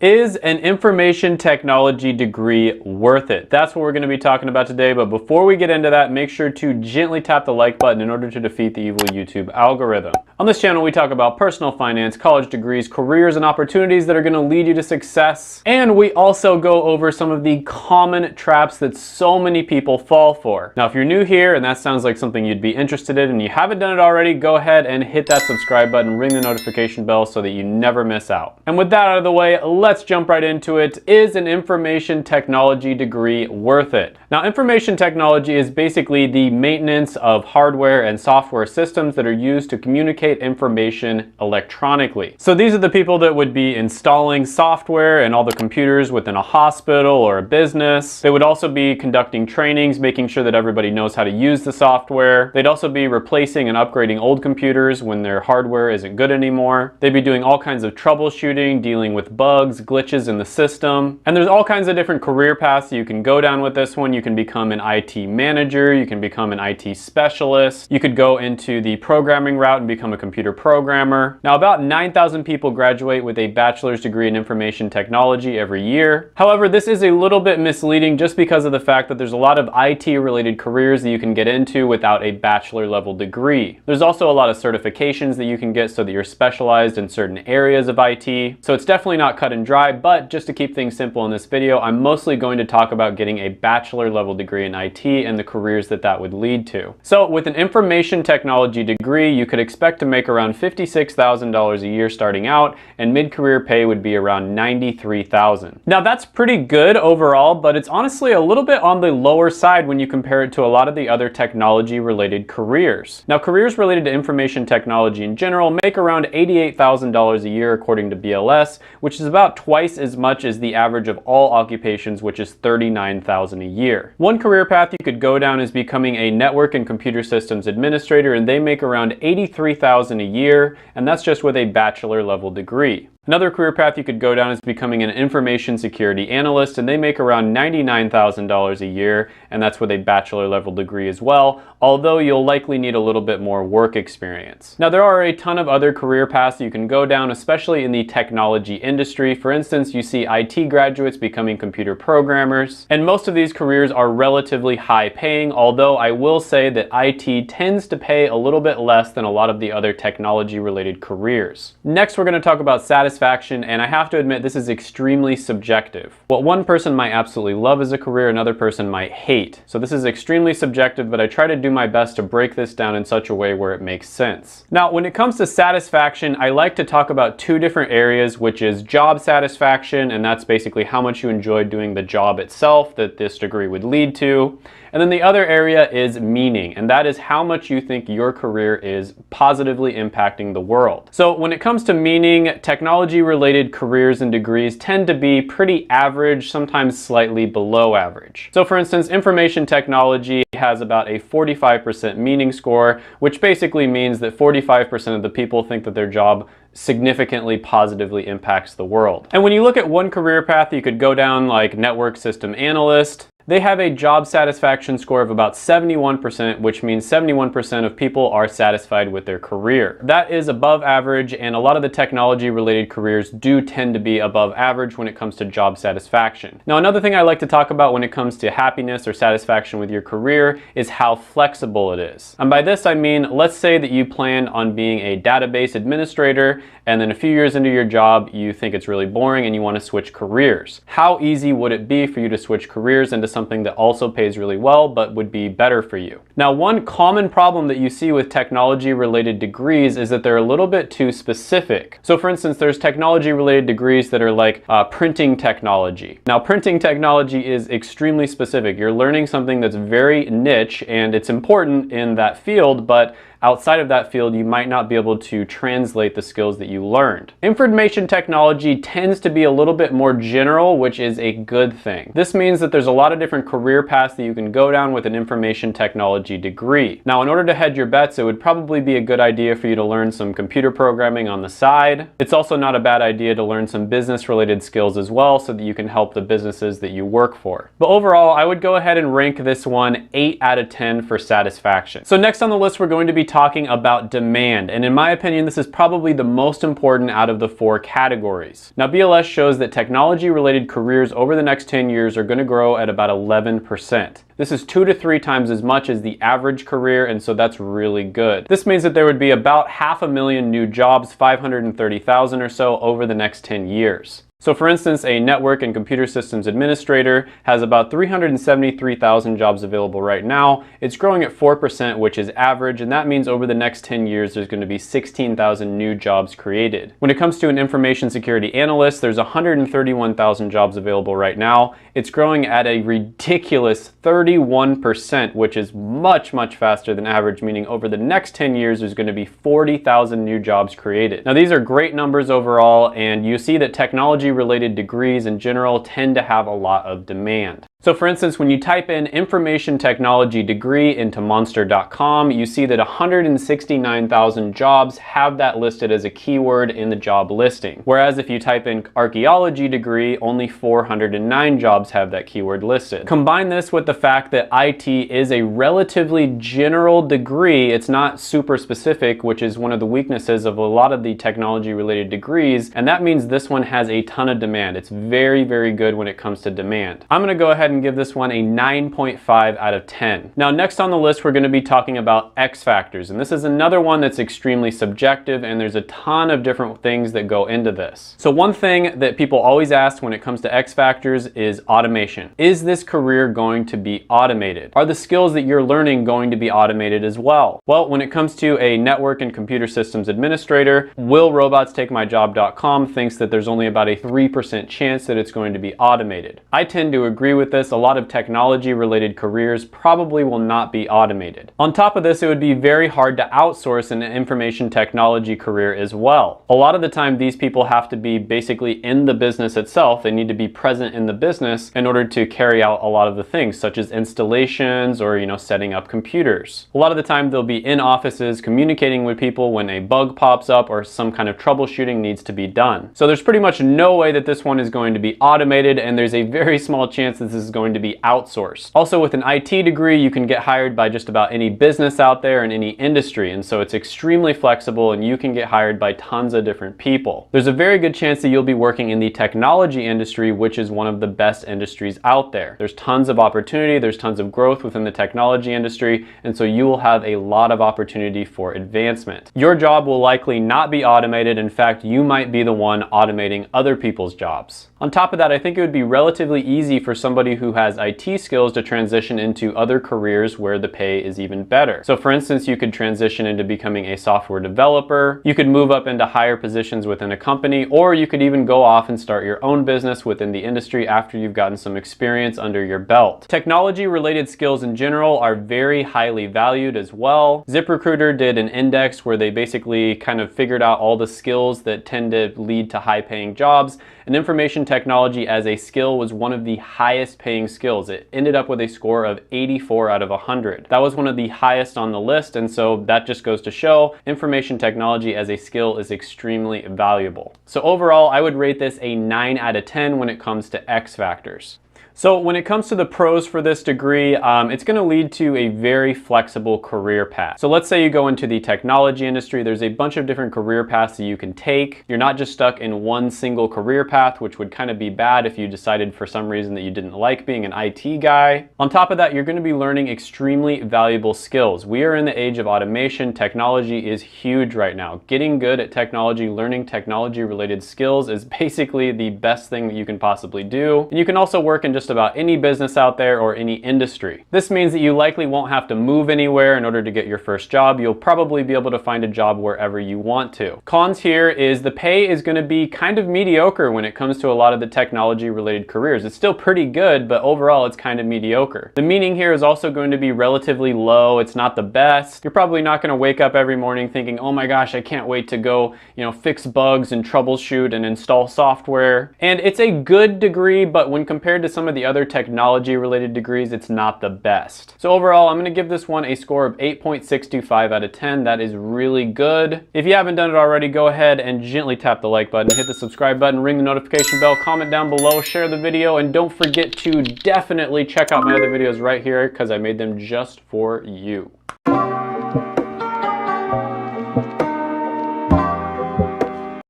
Is an information technology degree worth it? That's what we're going to be talking about today, but before we get into that, make sure to gently tap the like button in order to defeat the evil YouTube algorithm. On this channel, we talk about personal finance, college degrees, careers, and opportunities that are going to lead you to success. And we also go over some of the common traps that so many people fall for. Now, if you're new here and that sounds like something you'd be interested in and you haven't done it already, go ahead and hit that subscribe button, ring the notification bell so that you never miss out. And with that out of the way, let's jump right into it. Is an information technology degree worth it? Now, information technology is basically the maintenance of hardware and software systems that are used to communicate information electronically. So these are the people that would be installing software and all the computers within a hospital or a business. They would also be conducting trainings, making sure that everybody knows how to use the software. They'd also be replacing and upgrading old computers when their hardware isn't good anymore. They'd be doing all kinds of troubleshooting, dealing with bugs, glitches in the system. And there's all kinds of different career paths you can go down with this one. You can become an IT manager, you can become an IT specialist, you could go into the programming route and become a computer programmer. Now, about 9,000 people graduate with a bachelor's degree in information technology every year. However, this is a little bit misleading just because of the fact that there's a lot of IT related careers that you can get into without a bachelor level degree. There's also a lot of certifications that you can get so that you're specialized in certain areas of IT. So it's definitely not cut and dry, but just to keep things simple in this video, I'm mostly going to talk about getting a bachelor level degree in IT and the careers that that would lead to. So with an information technology degree, you could expect to make around $56,000 a year starting out, and mid-career pay would be around $93,000. Now that's pretty good overall, but it's honestly a little bit on the lower side when you compare it to a lot of the other technology related careers. Now, careers related to information technology in general make around $88,000 a year according to BLS, which is about twice as much as the average of all occupations, which is $39,000 a year. One career path you could go down is becoming a network and computer systems administrator, and they make around $83,000 a year, and that's just with a bachelor level degree. Another career path you could go down is becoming an information security analyst, and they make around $99,000 a year, and that's with a bachelor level degree as well, although you'll likely need a little bit more work experience. Now, there are a ton of other career paths you can go down, especially in the technology industry. For instance, you see IT graduates becoming computer programmers, and most of these careers are relatively high paying, although I will say that IT tends to pay a little bit less than a lot of the other technology related careers. Next, we're going to talk about satisfaction, and I have to admit this is extremely subjective. What one person might absolutely love as a career, another person might hate. So this is extremely subjective, but I try to do my best to break this down in such a way where it makes sense. Now, when it comes to satisfaction, I like to talk about two different areas, which is job satisfaction, and that's basically how much you enjoy doing the job itself that this degree would lead to. And then the other area is meaning, and that is how much you think your career is positively impacting the world. So when it comes to meaning, technology-related careers and degrees tend to be pretty average, sometimes slightly below average. So for instance, information technology has about a 45% meaning score, which basically means that 45% of the people think that their job significantly positively impacts the world. And when you look at one career path you could go down, like network system analyst, they have a job satisfaction score of about 71%, which means 71% of people are satisfied with their career. That is above average, and a lot of the technology related careers do tend to be above average when it comes to job satisfaction. Now, another thing I like to talk about when it comes to happiness or satisfaction with your career is how flexible it is. And by this I mean, let's say that you plan on being a database administrator, and then a few years into your job you think it's really boring and you want to switch careers. How easy would it be for you to switch careers into something that also pays really well but would be better for you? Now, one common problem that you see with technology related degrees is that they're a little bit too specific. So for instance, there's technology related degrees that are like printing technology. Now, printing technology is extremely specific. You're learning something that's very niche and it's important in that field, but outside of that field, you might not be able to translate the skills that you learned. Information technology tends to be a little bit more general, which is a good thing. This means that there's a lot of different career paths that you can go down with an information technology degree. Now, in order to hedge your bets, it would probably be a good idea for you to learn some computer programming on the side. It's also not a bad idea to learn some business related skills as well so that you can help the businesses that you work for. But overall, I would go ahead and rank this one 8 out of 10 for satisfaction. So next on the list, we're going to be talking about demand, and in my opinion, this is probably the most important out of the 4 categories. Now, BLS shows that technology-related careers over the next 10 years are going to grow at about 11%. This is 2 to 3 times as much as the average career, and so that's really good. This means that there would be about 500,000 new jobs, 530,000 or so, over the next 10 years. So for instance, a network and computer systems administrator has about 373,000 jobs available right now. It's growing at 4%, which is average, and that means over the next 10 years, there's going to be 16,000 new jobs created. When it comes to an information security analyst, there's 131,000 jobs available right now. It's growing at a ridiculous 31%, which is much, much faster than average, meaning over the next 10 years, there's going to be 40,000 new jobs created. Now, these are great numbers overall, and you see that technology-related degrees in general tend to have a lot of demand. So for instance, when you type in information technology degree into monster.com, you see that 169,000 jobs have that listed as a keyword in the job listing. Whereas if you type in archaeology degree, only 409 jobs have that keyword listed. Combine this with the fact that IT is a relatively general degree. It's not super specific, which is one of the weaknesses of a lot of the technology related degrees. And that means this one has a ton of demand. It's very, very good when it comes to demand. I'm going to go ahead and give this one a 9.5 out of 10. Now, next on the list, we're going to be talking about X factors. And this is another one that's extremely subjective, and there's a ton of different things that go into this. So one thing that people always ask when it comes to X factors is automation. Is this career going to be automated? Are the skills that you're learning going to be automated as well? Well, when it comes to a network and computer systems administrator, willrobotstakemyjob.com thinks that there's only about a 3% chance that it's going to be automated. I tend to agree with this. A lot of technology related careers probably will not be automated. On top of this, it would be very hard to outsource an information technology career as well. A lot of the time, these people have to be basically in the business itself. They need to be present in the business in order to carry out a lot of the things, such as installations or, setting up computers. A lot of the time, they'll be in offices communicating with people when a bug pops up or some kind of troubleshooting needs to be done. So there's pretty much no way that this one is going to be automated, and there's a very small chance that this is going to be outsourced. Also, with an IT degree, you can get hired by just about any business out there in any industry, and so it's extremely flexible and you can get hired by tons of different people. There's a very good chance that you'll be working in the technology industry, which is one of the best industries out there. There's tons of opportunity, there's tons of growth within the technology industry, and so you will have a lot of opportunity for advancement. Your job will likely not be automated. In fact, you might be the one automating other people's jobs. On top of that, I think it would be relatively easy for somebody who has IT skills to transition into other careers where the pay is even better. So for instance, you could transition into becoming a software developer, you could move up into higher positions within a company, or you could even go off and start your own business within the industry after you've gotten some experience under your belt. Technology related skills in general are very highly valued as well. ZipRecruiter did an index where they basically kind of figured out all the skills that tend to lead to high paying jobs, and information technology as a skill was one of the highest paying skills. It ended up with a score of 84 out of 100. That was one of the highest on the list, and so that just goes to show information technology as a skill is extremely valuable. So overall, I would rate this a 9 out of 10 when it comes to X factors. So when it comes to the pros for this degree, it's going to lead to a very flexible career path. So let's say you go into the technology industry, there's a bunch of different career paths that you can take. You're not just stuck in one single career path, which would kind of be bad if you decided for some reason that you didn't like being an IT guy. On top of that, you're going to be learning extremely valuable skills. We are in the age of automation. Technology is huge right now. Getting good at technology, learning technology related skills is basically the best thing that you can possibly do. And you can also work in just about any business out there or any industry. This means that you likely won't have to move anywhere in order to get your first job. You'll probably be able to find a job wherever you want to. Cons here is the pay is going to be kind of mediocre when it comes to a lot of the technology related careers. It's still pretty good, but overall it's kind of mediocre. The meaning here is also going to be relatively low. It's not the best. You're probably not going to wake up every morning thinking, oh my gosh, I can't wait to go, fix bugs and troubleshoot and install software. And it's a good degree, but when compared to some of the other technology related degrees, it's not the best. So overall, I'm going to give this one a score of 8.625 out of 10. That is really good. If you haven't done it already, go ahead and gently tap the like button, hit the subscribe button, ring the notification bell, comment down below, share the video, and don't forget to definitely check out my other videos right here because I made them just for you.